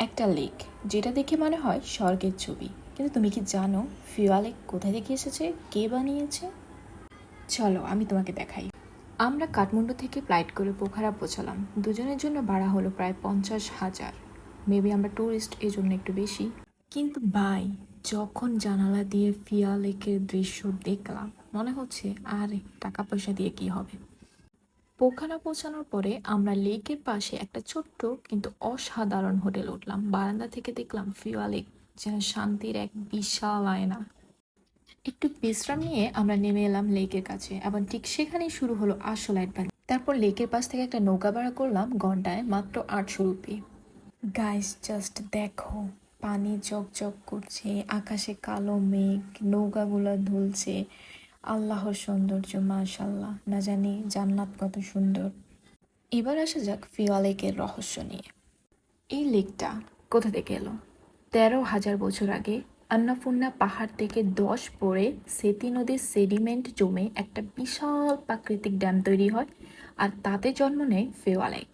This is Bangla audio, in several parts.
একটা লেক যেটা দেখে মনে হয় স্বর্গের ছবি, কিন্তু তুমি কি জানো ফিওয়া লেক কোথা থেকে এসেছে, কে বানিয়েছে? চলো আমি তোমাকে দেখাই। আমরা কাঠমান্ডু থেকে ফ্লাইট করে পোখারা পৌঁছালাম। দুজনের জন্য ভাড়া হলো প্রায় 50,000। মেবি আমরা ট্যুরিস্ট, এই জন্য একটু বেশি। কিন্তু ভাই, যখন জানালা দিয়ে ফিয়া লেকের দৃশ্য দেখলাম মনে হচ্ছে আরে টাকা পয়সা দিয়ে কি হবে। পোখারা পৌঁছানোর পরে আমরা লেকের পাশে একটা ছোট্ট কিন্তু অসাধারণ হোটেল উঠলাম। বারান্দা থেকে দেখলাম ফিওয়া লেক যেন শান্তির এক বিশাল আয়না। একটু বিশ্রাম নিয়ে আমরা নেমে এলাম লেকের কাছে এবং ঠিক সেখানেই শুরু হলো আসল অ্যাডভেঞ্চার। তারপর লেকের পাশ থেকে একটা নৌকা ভাড়া করলাম, ঘন্টায় মাত্র 800 রুপি। গাইস জাস্ট দেখো, পানি জকজক করছে, আকাশে কালো মেঘ, নৌকাগুলো দুলছে। আল্লাহর সৌন্দর্য, মাশাল্লাহ, না জানি জান্নাত কত সুন্দর। এবার আসা যাক ফিওয়া লেকের রহস্য নিয়ে। এই লেকটা কোথা থেকে এলো? 13,000 বছর আগে আন্নাপূর্ণা পাহাড় থেকে ধস পড়ে সেতী নদীর সেডিমেন্ট জমে একটা বিশাল প্রাকৃতিক ড্যাম তৈরি হয়, আর তাতে জন্ম নেয় ফিওয়া লেক।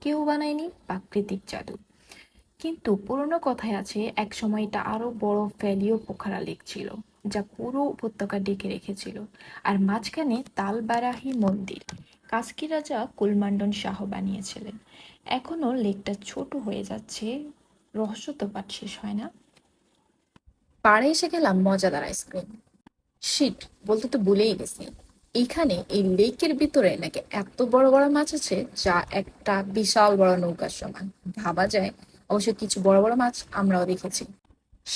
কেউ বানায়নি, প্রাকৃতিক জাদু। কিন্তু পুরনো কথায় আছে এক সময় এটা আরো বড় ফ্যালিও পোখারা লেক ছিল, যা পুরো উপত্যকা ডেকে রেখেছিল। আর মাঝখানে তালবারাহি মন্দির কাস্কি রাজা কুলমান্ডন শাহ বানিয়েছিলেন। এখনো লেকটা ছোট হয়ে যাচ্ছে, রহস্য তো পাঠ শেষ হয় না। পাড়ে এসে খেলাম মজাদার আইসক্রিম। শিট, বলতে তো ভুলেই গেছি, এইখানে এই লেকের ভিতরে নাকি এত বড় বড় মাছ আছে যা একটা বিশাল বড় নৌকার সমান। ভাবা যায়। অবশ্য কিছু বড় বড় মাছ আমরাও দেখেছি।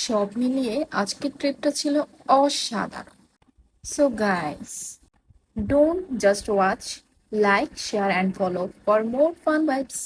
সব মিলিয়ে আজকের ট্রিপটা ছিল অসাধারণ। So guys, don't just watch, like, share and follow for more fun vibes.